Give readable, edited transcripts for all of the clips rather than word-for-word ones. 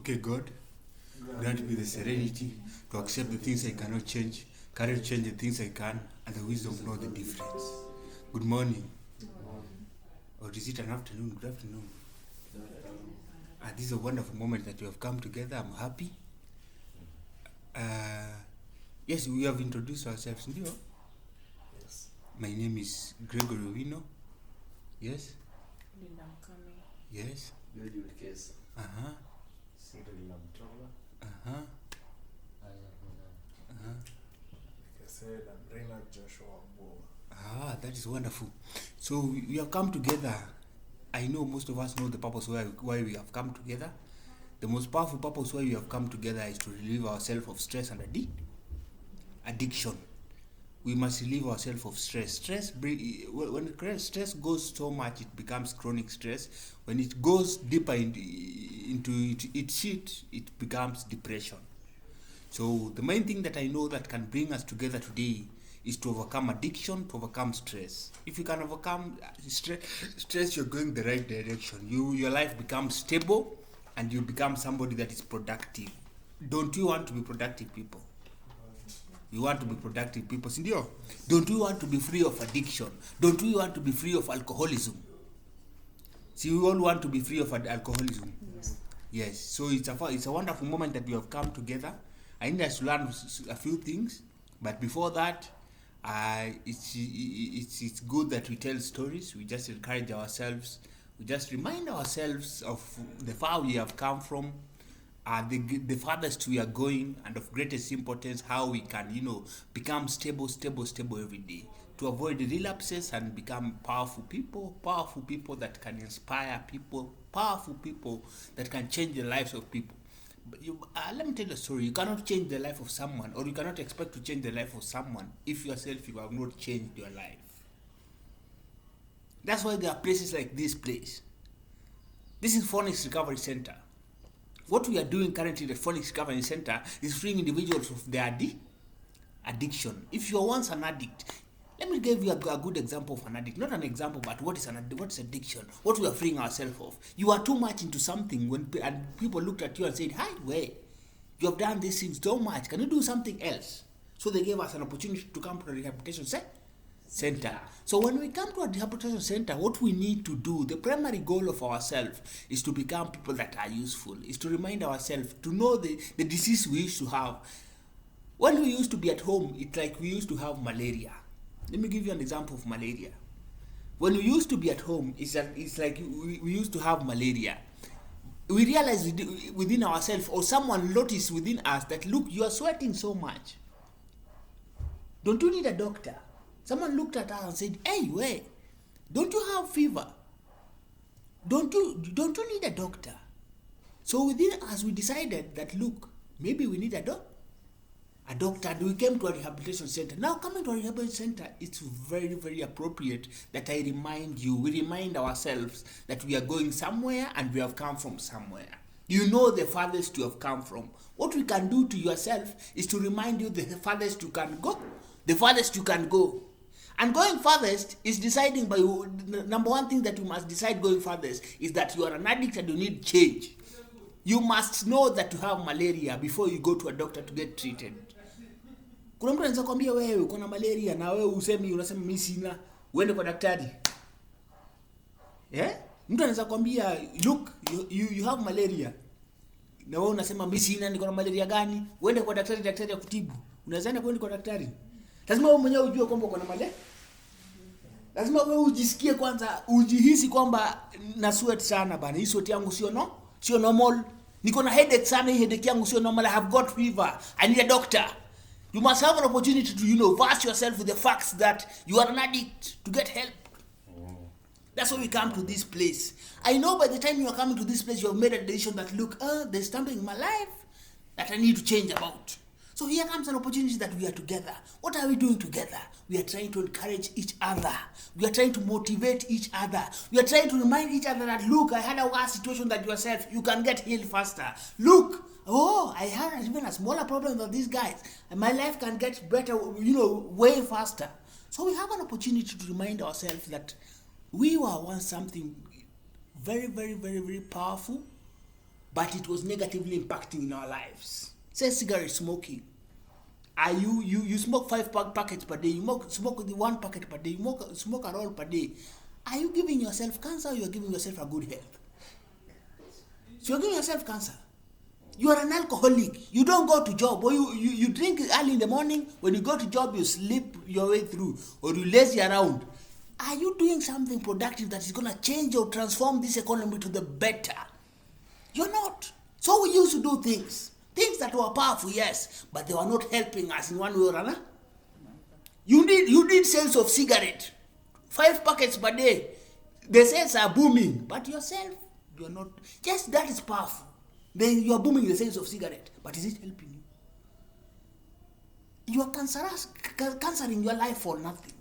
Okay, God, grant me the serenity to accept the things I cannot change, courage to change the things I can, and the wisdom to know the difference. Good morning. Or is it an afternoon? Good afternoon. This is a wonderful moment that we have come together. I'm happy. Yes, we have introduced ourselves. Yes. My name is Gregory Wino. Yes? Linda Mkami. Yes? Good case. Uh-huh. Cyril Lamtola. Uh-huh. Uh-huh. Like I said, I'm Reynard Joshua Mboga. That is wonderful. So we have come together. I know most of us know the purpose why we have come together. The most powerful purpose why we have come together is to relieve ourselves of stress and addiction. We must relieve ourselves of stress. When stress goes so much, it becomes chronic stress. When it goes deeper into its shit, it becomes depression. So the main thing that I know that can bring us together today is to overcome addiction, to overcome stress. If you can overcome stress, you're going the right direction. Your life becomes stable and you become somebody that is productive. Don't you want to be productive people? You want to be productive people, Sindio? Don't you want to be free of addiction? Don't you want to be free of alcoholism? See, we all want to be free of alcoholism. Yes. So it's a wonderful moment that we have come together. I need us to learn a few things, but before that, it's good that we tell stories. We just encourage ourselves. We just remind ourselves of the far we have come from, the farthest we are going, and of greatest importance, how we can, become stable every day, to avoid relapses and become powerful people that can inspire people, powerful people that can change the lives of people. But let me tell you a story. You cannot change the life of someone, or you cannot expect to change the life of someone if yourself you have not changed your life. That's why there are places like this place. This is Phonics Recovery Center. What we are doing currently at the Phonics Recovery Center is freeing individuals of their addiction. If you are once an addict, let me give you a good example of an addict. Not an example, but what is addiction? What we are freeing ourselves of. You are too much into something and people looked at you and said, "Hi, wait, you have done this thing so much. Can you do something else?" So they gave us an opportunity to come to the rehabilitation center. So when we come to a rehabilitation center, what we need to do, the primary goal of ourselves is to become people that are useful, is to remind ourselves, to know the disease we used to have. When we used to be at home, it's like we used to have malaria. Let me give you an example of malaria. When we used to be at home, it's like we used to have malaria. We realized within ourselves, or someone noticed within us that, look, you are sweating so much. Don't you need a doctor? Someone looked at us and said, "Hey, wait, don't you have fever? Don't you need a doctor?" So within us, we decided that, look, maybe we need a doctor. And we came to a rehabilitation center. Now, coming to a rehabilitation center, it's very, very appropriate that we remind ourselves that we are going somewhere and we have come from somewhere. You know the farthest you have come from. What we can do to yourself is to remind you the farthest you can go. The farthest you can go. And going farthest is deciding by number one thing that you must decide going farthest is that you are an addict and you need change. You must know that you have malaria before you go to a doctor to get treated. Kuna mtu anaweza kwambia wewe uko na malaria na wewe unasema mimi sina, uende kwa daktari. Mtu anaweza kwambia, look, you have malaria. Na wewe unasema mimi sina, niko na malaria gani? Uende kwa daktari akutibu. Unaweza kwenda kwa daktari. Lazima wewe mwenyewe ujue kwamba uko na malaria. Lazima wewe ujisikie kwanza, ujihisi kwamba na sweat sana bana. Hii sweat yangu sio normal. Niko na headache sana, hii headache yangu sio normal. I have got fever. I need a doctor. You must have an opportunity to verse yourself with the facts that you are an addict to get help. That's why we come to this place. I know by the time you are coming to this place, you have made a decision that, look, there's something in my life that I need to change about. So here comes an opportunity that we are together. What are we doing together? We are trying to encourage each other. We are trying to motivate each other. We are trying to remind each other that, look, I had a worse situation than yourself. You can get healed faster. Look, I had even a smaller problem than these guys. And my life can get better, way faster. So we have an opportunity to remind ourselves that we were once something very, very, very, very powerful. but it was negatively impacting in our lives. Say cigarette smoking. Are you smoke 5 packets per day, you smoke the 1 packet per day, you smoke a roll per day. Are you giving yourself cancer or you are giving yourself a good health? So you're giving yourself cancer. You are an alcoholic. You don't go to job, or you drink early in the morning. When you go to job, you sleep your way through, or you lazy around. Are you doing something productive that is going to change or transform this economy to the better? You're not. So we used to do things that were powerful, yes, but they were not helping us in one way or another. You need sales of cigarette, 5 packets per day. The sales are booming, but yourself, you're not. Yes, that is powerful. Then you are booming the sales of cigarette, but is it helping you? You are cancering your life for nothing.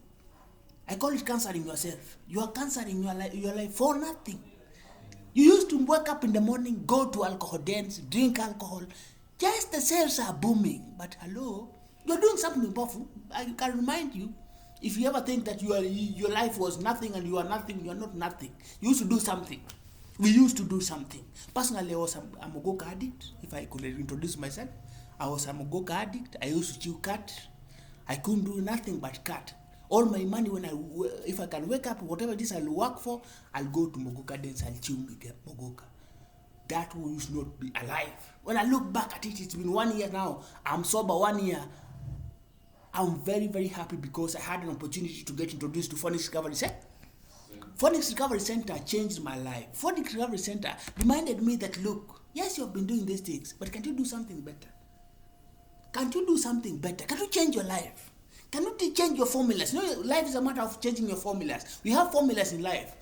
I call it cancering yourself. You are cancering your life for nothing. You used to wake up in the morning, go to alcohol dens, drink alcohol. Yes, the sales are booming, but hello, you're doing something powerful. I can remind you, if you ever think that your life was nothing and you are nothing, you are not nothing. You used to do something. We used to do something. Personally, I was a Mogoka addict. If I could introduce myself, I was a Mogoka addict. I used to chew cat. I couldn't do nothing but cat. All my money, if I can wake up, whatever it is I'll work for, I'll go to Mogoka dance, I'll chew Mogoka. That used not be alive. When I look back at it, it's been 1 year now. I'm sober 1 year. I'm very, very happy because I had an opportunity to get introduced to Phoenix Recovery Center. Phoenix Recovery Center changed my life. Phoenix Recovery Center reminded me that, look, yes, you have been doing these things, but can't you do something better? Can't you do something better? Can you change your life? Can you change your formulas? You know, life is a matter of changing your formulas. We have formulas in life.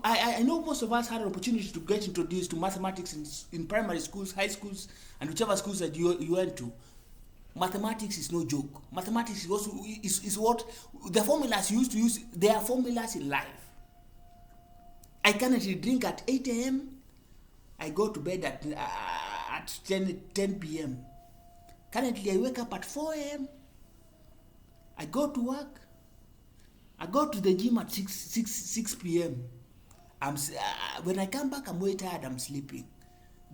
I know most of us had an opportunity to get introduced to mathematics in primary schools, high schools, and whichever schools that you went to. Mathematics is no joke. Mathematics is also is what the formulas you used to use. They are formulas in life. I currently drink at 8 a.m. I go to bed at 10 p.m. Currently, I wake up at 4 a.m. I go to work. I go to the gym at 6 p.m. When I come back, I'm way tired, I'm sleeping.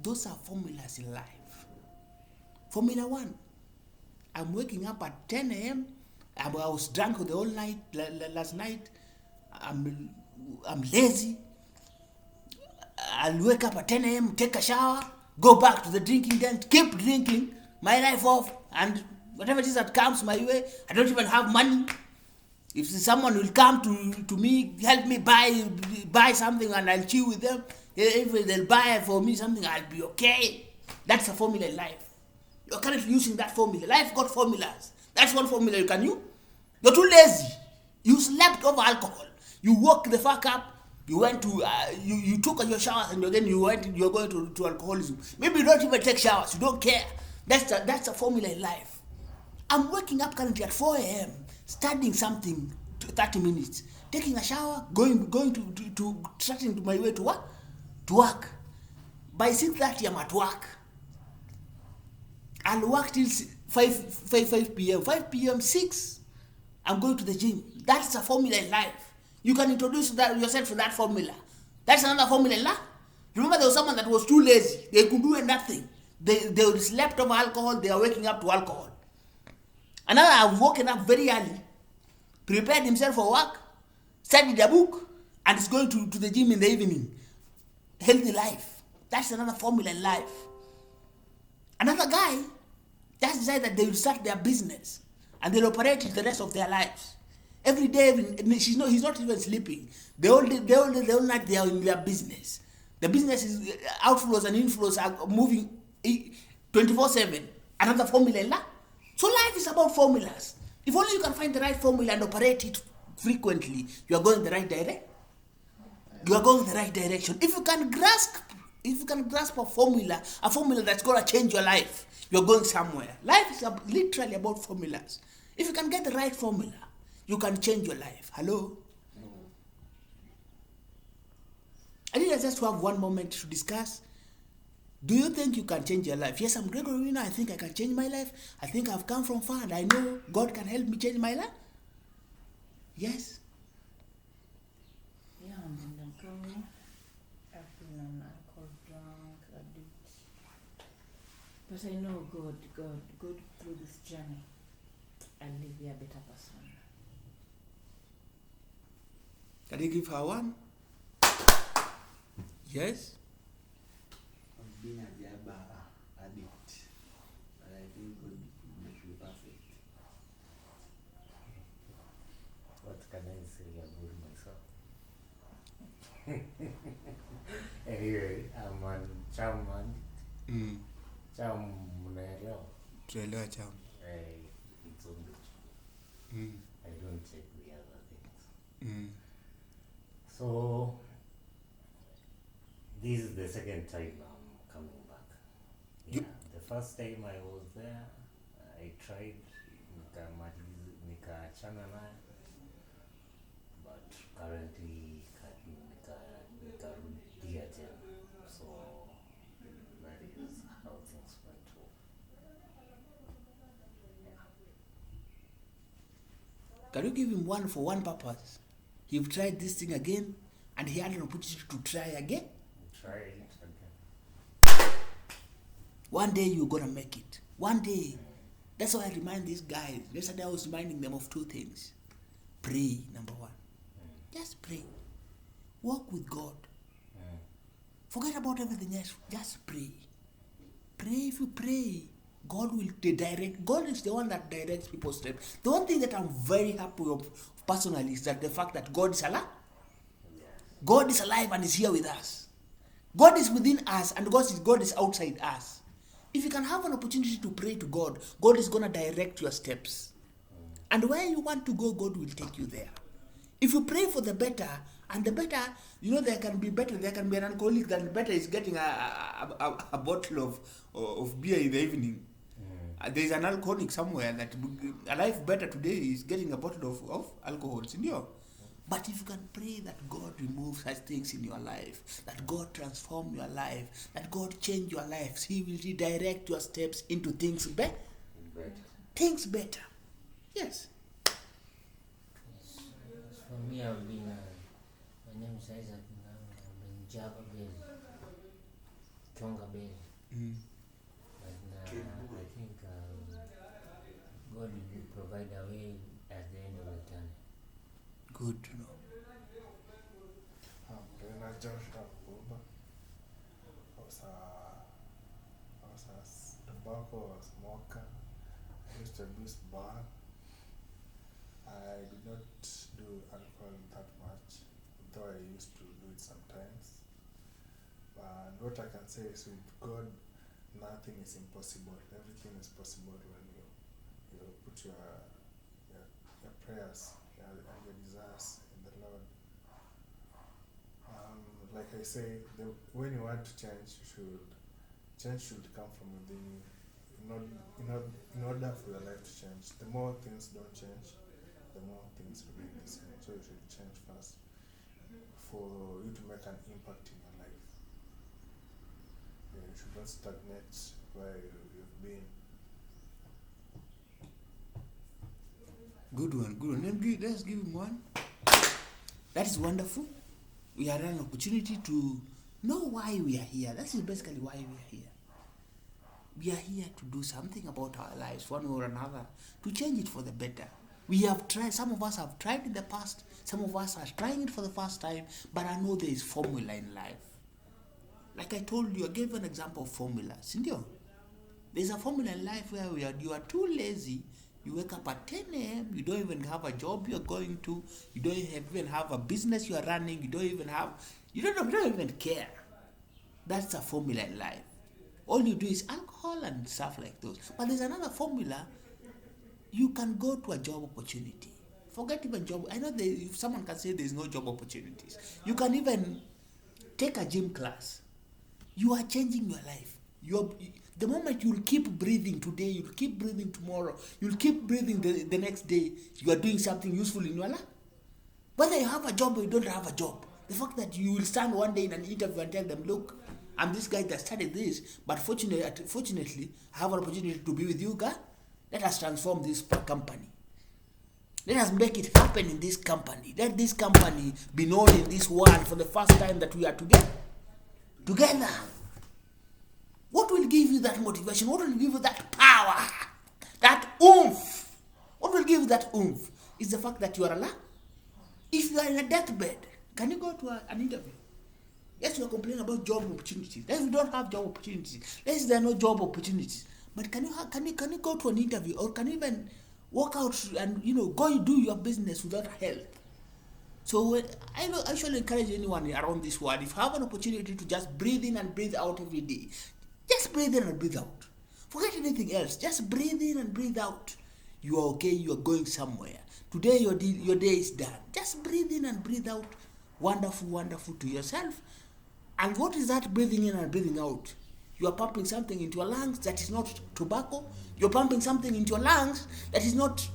Those are formulas in life. Formula 1. I'm waking up at 10 a.m. I was drunk the whole night last night. I'm lazy. I'll wake up at 10 a.m., take a shower, go back to the drinking den, keep drinking, my life off, and whatever it is that comes my way, I don't even have money. If someone will come to me, help me buy something, and I'll chill with them. If they'll buy for me something, I'll be okay. That's a formula in life. You're currently using that formula. Life got formulas. That's one formula you can use. You're too lazy. You slept over alcohol. You woke the fuck up. You went to you took your showers, and again you're going to alcoholism. Maybe you don't even take showers. You don't care. That's a formula in life. I'm waking up currently at 4 a.m. studying something 30 minutes, taking a shower, going to starting my way to what? To work. By 6:30 I'm at work. I'll work till 5 p.m. 5 p.m. 6. I'm going to the gym. That's a formula in life. You can introduce yourself to that formula. That's another formula in life. Remember, there was someone that was too lazy. They could do nothing. They slept over alcohol. They are waking up to alcohol. Another have woken up very early, prepared himself for work, studied a book, and is going to the gym in the evening. Healthy life. That's another formula in life. Another guy just decided that they will start their business and they'll operate it the rest of their lives. Every day, he's not even sleeping. The whole night they are in their business. The business is outflows and inflows are moving 24/7. Another formula in life. So life is about formulas. If only you can find the right formula and operate it frequently, you are going in the right direction. You are going in the right direction. If you can grasp a formula that's going to change your life, you are going somewhere. Life is literally about formulas. If you can get the right formula, you can change your life. Hello? I need us just to have one moment to discuss. Do you think you can change your life? Yes, I'm Gregory Wiener. I think I can change my life. I think I've come from far and I know God can help me change my life. Yes? Yeah, I'm in the company. I've been an alcohol drunk, addict, But I know God through this journey, I'll live be a better person. Can you give her one? Yes? I've been a Jabba addict, but I think God will make me perfect. What can I say about myself? Anyway, I'm a charm man. Charm mnaelewa. Tuelewa chama. It's only I don't check the other things. So this is the second time I'm coming back. Yeah, the first time I was there, I tried nikaachana naye, but currently nikarudia tena. So that is how things went to. Can you give him one for one purpose? You've tried this thing again, and he had an opportunity to try again. Try it again. One day you're gonna make it. One day. That's why I remind these guys. Yesterday I was reminding them of two things. Pray, number one. Just pray. Walk with God. Forget about everything else. Just pray. Pray. If you pray, God will direct. God is the one that directs people's steps. The one thing that I'm very happy of personally is that the fact that God is alive. God is alive and is here with us. God is within us and God is outside us. If you can have an opportunity to pray to God, God is going to direct your steps. And where you want to go, God will take you there. If you pray for the better, and the better, there can be better. There can be an alcoholic that better is getting a bottle of beer in the evening. There is an alcoholic somewhere that a life better today is getting a bottle of alcohol. But if you can pray that God removes such things in your life, that God transform your life, that God change your lives, He will redirect your steps into things better. Things better. Yes. For me, I've been, my name is Isaac, I've been Java based, Tonga based. But I think God will provide a way at the end of the tunnel. Good to know. Rena Joshua Buba. I was a tobacco smoker. I used to abuse bar. I did not do alcohol that much, though I used to do it sometimes. And what I can say is with God, nothing is impossible. Everything is possible when you put your prayers and your desires in the Lord. Like I say, when you want to change, change should come from within you. In order for your life to change, the more things don't change, the more things remain the same. So you should change first for you to make an impact in your life. You should not stagnate where you've been. Good one. Let's give him one. That is wonderful. We had an opportunity to know why we are here. That is basically why we are here. We are here to do something about our lives, one way or another, to change it for the better. We have tried, some of us have tried in the past, some of us are trying it for the first time, but I know there is formula in life. Like I told you, I gave an example of formula. Sindio? There's a formula in life where you are too lazy. You wake up at 10 a.m., you don't even have a job you're going to, you don't even have a business you are running, you don't even care. That's a formula in life. All you do is alcohol and stuff like those. But there's another formula. You can go to a job opportunity. Forget even job. I know if someone can say there's no job opportunities. You can even take a gym class. You are changing your life. The moment you'll keep breathing today, you'll keep breathing tomorrow, you'll keep breathing the next day, you are doing something useful in your life. Whether you have a job or you don't have a job, the fact that you will stand one day in an interview and tell them, look, I'm this guy that studied this, but fortunately, I have an opportunity to be with you, guys. Let us transform this company. Let us make it happen in this company. Let this company be known in this world for the first time that we are together. What will give you that motivation? What will give you that power? That oomph? What will give you that oomph? Is the fact that you are alive. If you are in a deathbed, can you go to an interview? Yes, you are complaining about job opportunities. Yes, you don't have job opportunities. Yes, there are no job opportunities. But can you go to an interview, or can you even walk out and go do your business without help? So I actually encourage anyone around this world, if you have an opportunity to just breathe in and breathe out every day, just breathe in and breathe out. Forget anything else. Just breathe in and breathe out. You are okay. You are going somewhere. Today your day is done. Just breathe in and breathe out. Wonderful, wonderful to yourself. And what is that breathing in and breathing out? You are pumping something into your lungs that is not tobacco. You're pumping something into your lungs that is not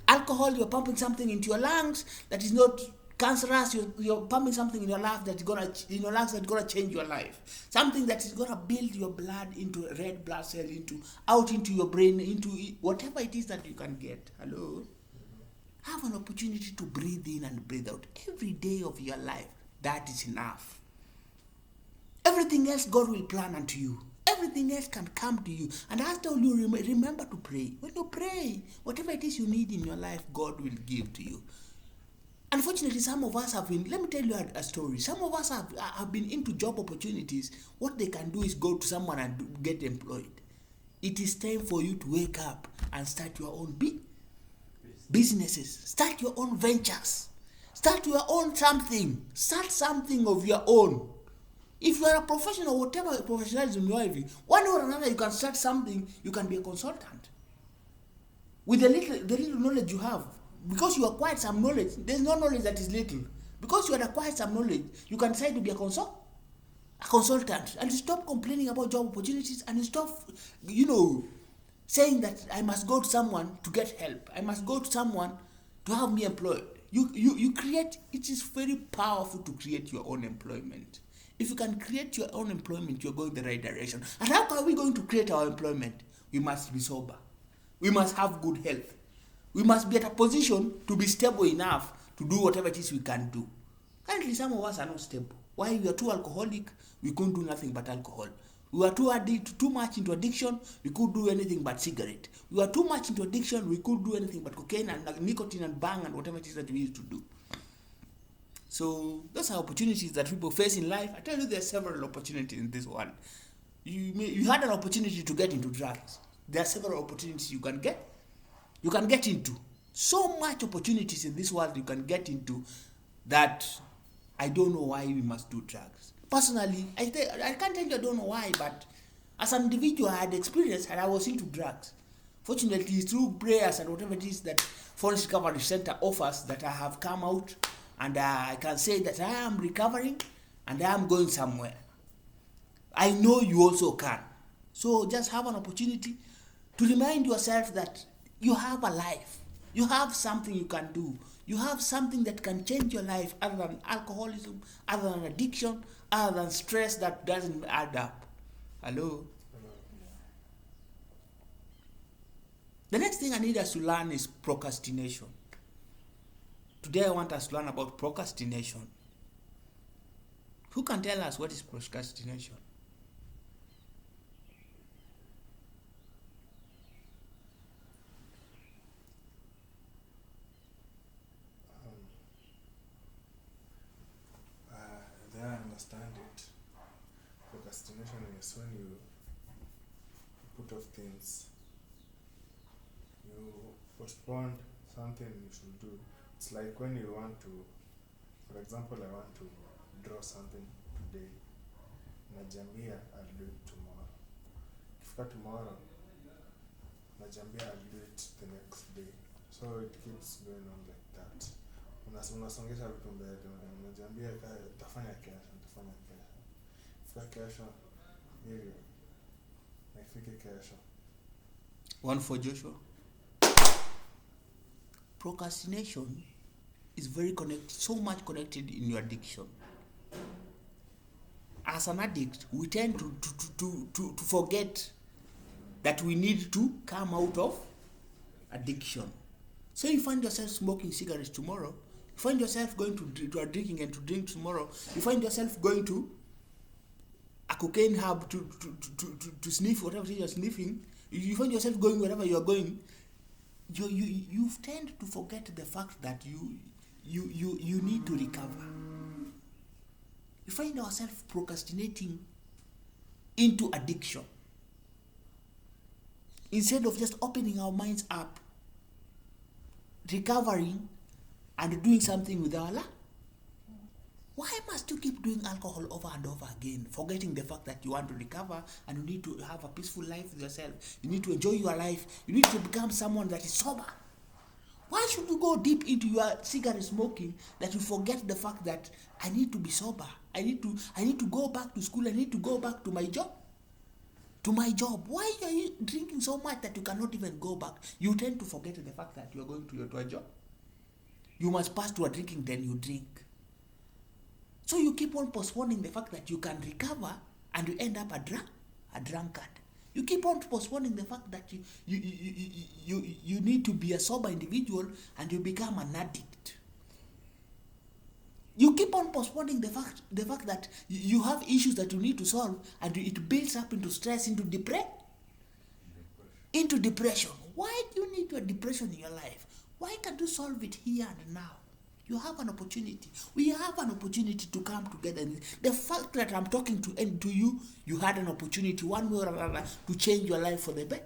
alcohol. You're pumping something into your lungs that is not cancerous. You're pumping something in your life that's gonna change your life. Something that is gonna build your blood into a red blood cell, out into your brain, into whatever it is that you can get. Hello? Have an opportunity to breathe in and breathe out every day of your life. That is enough. Everything else God will plan unto you. Everything else can come to you. And as I told you, remember to pray. When you pray, whatever it is you need in your life, God will give to you. Unfortunately, some of us have been, let me tell you a story. Some of us have been into job opportunities. What they can do is go to someone and get employed. It is time for you to wake up and start your own businesses. Start your own ventures. Start your own something. Start something of your own. If you are a professional, whatever professionalism you are having, one or another, you can start something. You can be a consultant with the little knowledge you have, because you acquired some knowledge. There's no knowledge that is little. Because you had acquired some knowledge, you can decide to be a consultant, and stop complaining about job opportunities, and stop, saying that I must go to someone to get help. I must go to someone to have me employed. You create. It is very powerful to create your own employment. If you can create your own employment, you're going the right direction. And how are we going to create our employment? We must be sober. We must have good health. We must be at a position to be stable enough to do whatever it is we can do. Currently, some of us are not stable. Why? We are too alcoholic. We couldn't do nothing but alcohol. We were too much into addiction. We could do anything but cigarette. We were too much into addiction. We could do anything but cocaine and nicotine and bang and whatever it is that we used to do. So those are opportunities that people face in life. I tell you, there are several opportunities in this world. You had an opportunity to get into drugs. There are several opportunities you can get. You can get into so much opportunities in this world you can get into that I don't know why we must do drugs. Personally, I can't tell you I don't know why, but as an individual, I had experience and I was into drugs. Fortunately, through prayers and whatever it is that Forest Recovery Center offers, that I have come out. And I can say that I am recovering and I am going somewhere. I know you also can. So just have an opportunity to remind yourself that you have a life. You have something you can do. You have something that can change your life, other than alcoholism, other than addiction, other than stress that doesn't add up. Hello? The next thing I need us to learn is procrastination. Today I want us to learn about procrastination. Who can tell us what is procrastination? There I understand it. Procrastination is when you put off things. You postpone something you should do. It's like when you want to, for example, I want to draw something today. Najambia, I'll do it tomorrow. If tomorrow, Najambia, I'll do it the next day. So it keeps going on like that. Unasongesha vitu mbele, Najambia, tafanya kesho. Ifika kesho, hivyo. Ifike kesho. One for Joshua. Procrastination is very connected, so much connected in your addiction. As an addict, we tend to forget that we need to come out of addiction. So you find yourself smoking cigarettes tomorrow. You find yourself going to drinking and to drink tomorrow. You find yourself going to a cocaine hub to sniff whatever you're sniffing, you find yourself going wherever you're going, you tend to forget the fact that you need to recover. We find ourselves procrastinating into addiction instead of just opening our minds up, recovering, and doing something with our life. Why must you keep doing alcohol over and over again, forgetting the fact that you want to recover and you need to have a peaceful life with yourself? You need to enjoy your life. You need to become someone that is sober. Why should you go deep into your cigarette smoking that you forget the fact that I need to be sober? I need to go back to school. I need to go back to my job. Why are you drinking so much that you cannot even go back? You tend to forget the fact that you are going to a job. You must pass to a drinking, then you drink. So you keep on postponing the fact that you can recover and you end up a drunkard. You keep on postponing the fact that you need to be a sober individual and you become an addict. You keep on postponing the fact that you have issues that you need to solve and it builds up into stress, into depression. Why do you need a depression in your life? Why can't you solve it here and now? You have an opportunity. We have an opportunity to come together. The fact that I'm talking to you, you had an opportunity one way or another to change your life for the better.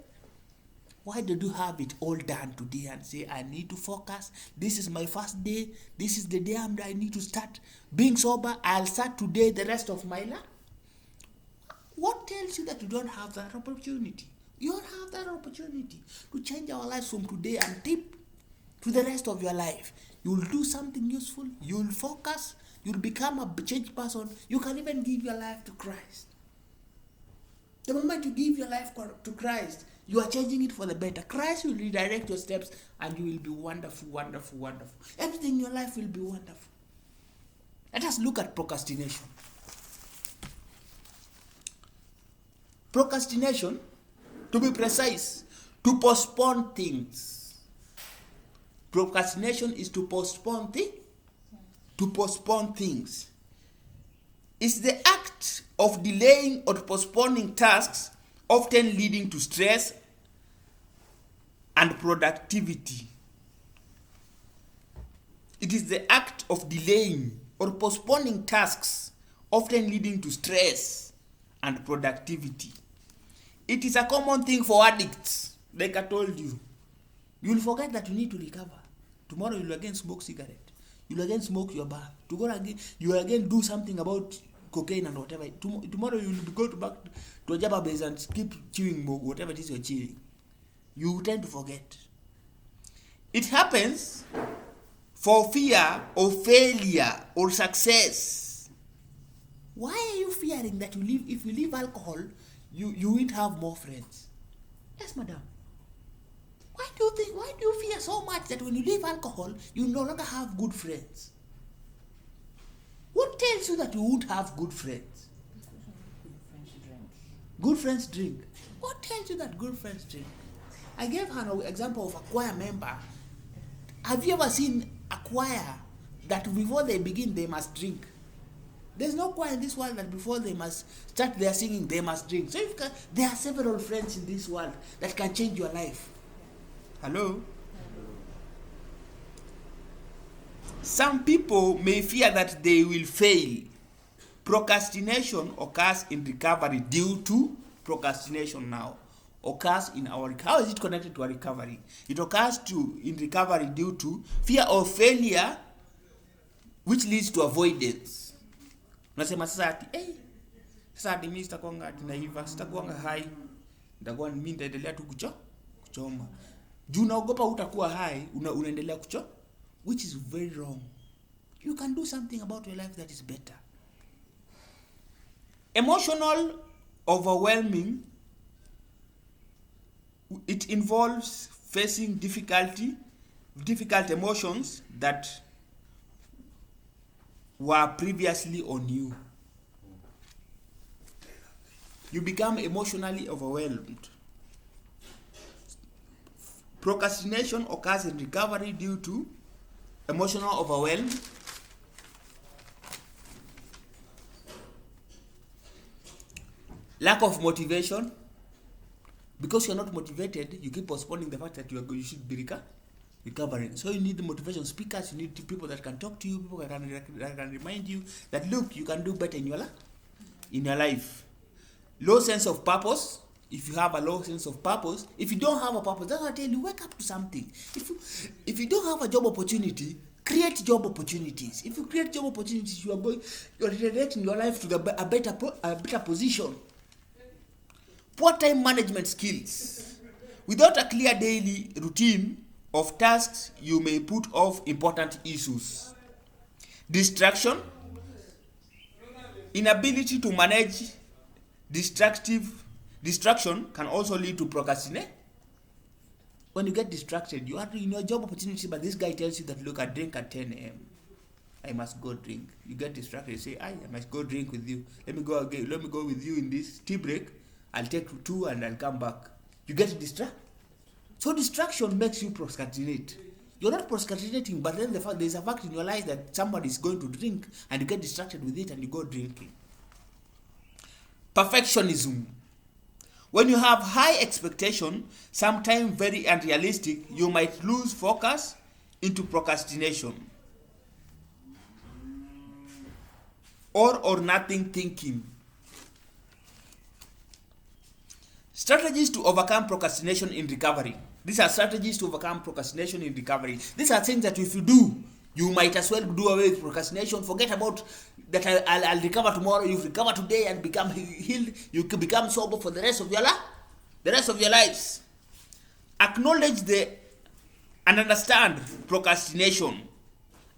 Why did you have it all done today and say, I need to focus. This is my first day. This is the day I need to start being sober. I'll start today the rest of my life. What tells you that you don't have that opportunity? You don't have that opportunity to change our lives from today and tip to the rest of your life. You'll do something useful. You'll focus. You'll become a changed person. You can even give your life to Christ. The moment you give your life to Christ, you are changing it for the better. Christ will redirect your steps and you will be wonderful, wonderful, wonderful. Everything in your life will be wonderful. Let us look at procrastination. Procrastination, to be precise, to postpone things. Procrastination is to postpone things. It's the act of delaying or postponing tasks, often leading to stress and productivity. It is the act of delaying or postponing tasks, often leading to stress and productivity. It is a common thing for addicts, like I told you. You will forget that you need to recover. Tomorrow you will again smoke cigarette. You will again smoke your bath. You will again do something about cocaine and whatever. Tomorrow you will go back to a Jabba base and keep chewing whatever it is you're chewing. You tend to forget. It happens for fear of failure or success. Why are you fearing that if you leave alcohol, you won't have more friends? Yes, madam. Why do you fear so much that when you leave alcohol, you no longer have good friends? What tells you that you won't have good friends? Good friends drink. What tells you that good friends drink? I gave her an example of a choir member. Have you ever seen a choir that before they begin, they must drink? There's no choir in this world that before they must start their singing, they must drink. So there are several friends in this world that can change your life. Hello? Some people may fear that they will fail. Procrastination occurs in recovery due to procrastination now. Occurs in our, how is it connected to our recovery? It occurs in recovery due to fear of failure, which leads to avoidance. Unasema sasa ati, sasa ati mimi sitakuanga ati naiva, sitakuanga hai. Nitakuwa mimi nitaendelea tu kuchoma. Juu unaogopa utakuwa hai, unaendelea kuchoma, which is very wrong. You can do something about your life that is better. Emotional overwhelming, it involves facing difficult emotions that were previously on you. You become emotionally overwhelmed. Procrastination occurs in recovery due to emotional overwhelm. Lack of motivation. Because you're not motivated, you keep postponing the fact that you should be recovering. So you need motivation speakers, you need people that can talk to you, people that can remind you that look, you can do better in your life. Low sense of purpose. If you have a low sense of purpose, if you don't have a purpose, that's what I tell you, wake up to something. If you don't have a job opportunity, create job opportunities. If you create job opportunities, you're redirecting your life to a better position. Poor time management skills. Without a clear daily routine of tasks, you may put off important issues. Distraction. Inability to manage distraction can also lead to procrastination. When you get distracted, you are in your job opportunity, but this guy tells you that, look, I drink at 10 a.m. I must go drink. You get distracted, you say, I must go drink with you. Let me go with you in this tea break. I'll take 2 and I'll come back. You get distracted. So distraction makes you procrastinate. You're not procrastinating, but then there's a fact in your life that somebody is going to drink and you get distracted with it and you go drinking. Perfectionism. When you have high expectation, sometimes very unrealistic, you might lose focus into procrastination. Or nothing thinking. Strategies to overcome procrastination in recovery. These are strategies to overcome procrastination in recovery. These are things that if you do, you might as well do away with procrastination. Forget about that I'll recover tomorrow. You recover today and become healed. You can become sober for the rest of your lives. Acknowledge and understand procrastination.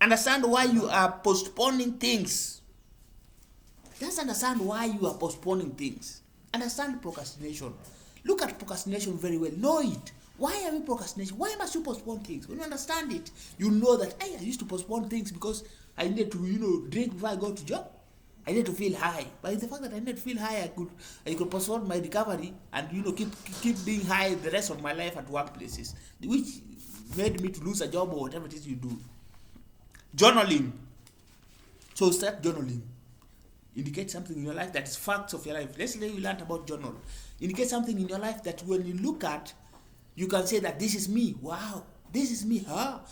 Understand why you are postponing things. Just understand why you are postponing things. Understand procrastination. Look at procrastination very well. Know it. Why are we procrastinating? Why must you postpone things? When you understand it, you know that I used to postpone things because I needed to, drink before I go to job. I needed to feel high. But the fact that I needed to feel high, I could postpone my recovery and keep being high the rest of my life at workplaces, which made me to lose a job or whatever it is you do. Journaling. So start journaling. Indicate something in your life that is facts of your life. Let's say you learned about journal. Indicate something in your life that when you look at, you can say that this is me. Wow, this is me.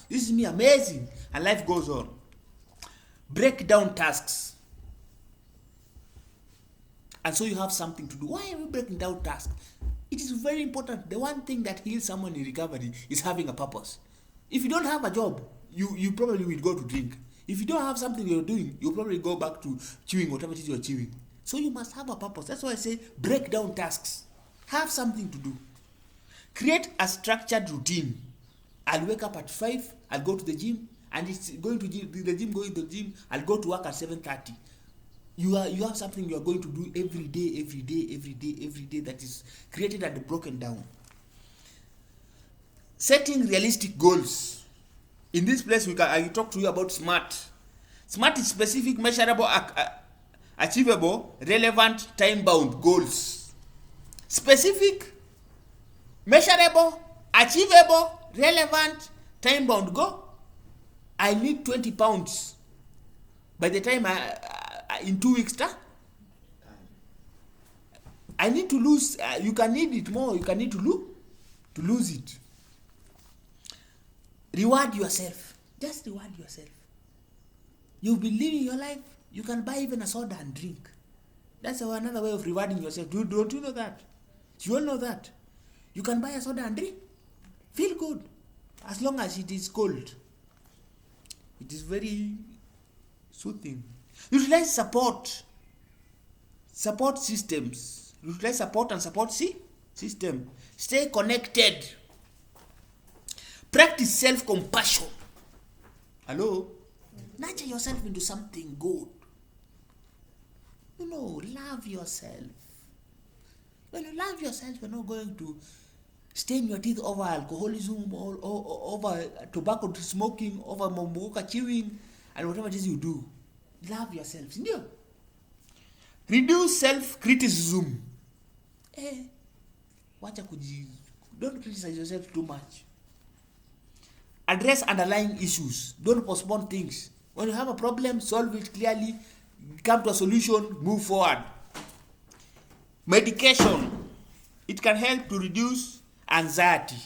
This is me, amazing. And life goes on. Break down tasks. And so you have something to do. Why are we breaking down tasks? It is very important. The one thing that heals someone in recovery is having a purpose. If you don't have a job, you probably will go to drink. If you don't have something you're doing, you'll probably go back to chewing whatever it is you're chewing. So you must have a purpose. That's why I say break down tasks. Have something to do. Create a structured routine. I'll wake up at 5, I'll go to the gym, and it's going to the gym, I'll go to work at 7:30. You have something you are going to do every day that is created and broken down. Setting realistic goals. In this place, I talk to you about SMART. SMART is specific, measurable, achievable, relevant, time-bound goals. Specific, measurable, achievable, relevant, time-bound goal. I need 20 pounds by the time in 2 weeks time. I need to lose. You can need it more. You can need to lose it. Reward yourself. Just reward yourself. You've been living your life. You can buy even a soda and drink. That's another way of rewarding yourself. Don't you know that? You all know that. You can buy a soda and drink. Feel good. As long as it is cold. It is very soothing. Utilize support systems. Utilize support and support system. Stay connected. Practice self-compassion. Hello? Nurture yourself into something good. Love yourself. When you love yourself, you're not going to stain your teeth over alcoholism, or over tobacco smoking, over momoka chewing, and whatever it is you do. Love yourself. Reduce self-criticism. Don't criticize yourself too much. Address underlying issues. Don't postpone things. When you have a problem, solve it clearly. Come to a solution. Move forward. Medication. It can help to reduce anxiety.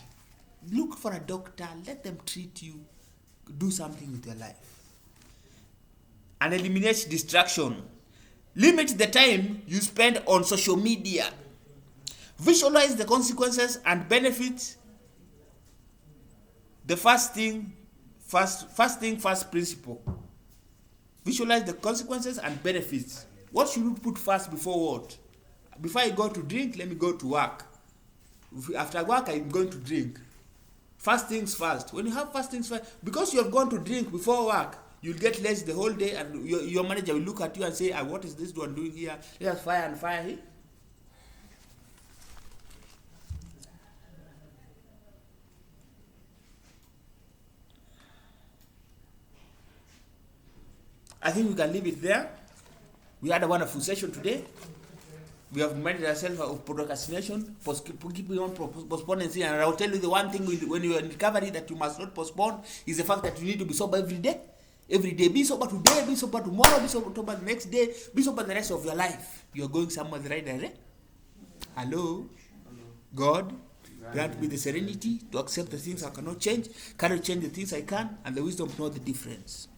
Look for a doctor, let them treat you, do something with your life. And eliminate distraction. Limit the time you spend on social media. Visualize the consequences and benefits. The first principle. Visualize the consequences and benefits. What should you put first before what? Before I go to drink, let me go to work. After work, I'm going to drink. First things first. When you have first things first, because you have gone to drink before work, you'll get lazy the whole day, and your manager will look at you and say, what is this one doing here? Let us fire and fire him. I think we can leave it there. We had a wonderful session today. We have reminded ourselves of procrastination, keeping on postponing things. And I will tell you the one thing when you are in recovery that you must not postpone is the fact that you need to be sober every day. Every day. Be sober today, be sober tomorrow, be sober the next day, be sober the rest of your life. You are going somewhere the right direction. Hello? God, grant me the serenity to accept the things I cannot change, change the things I can, and the wisdom to know the difference.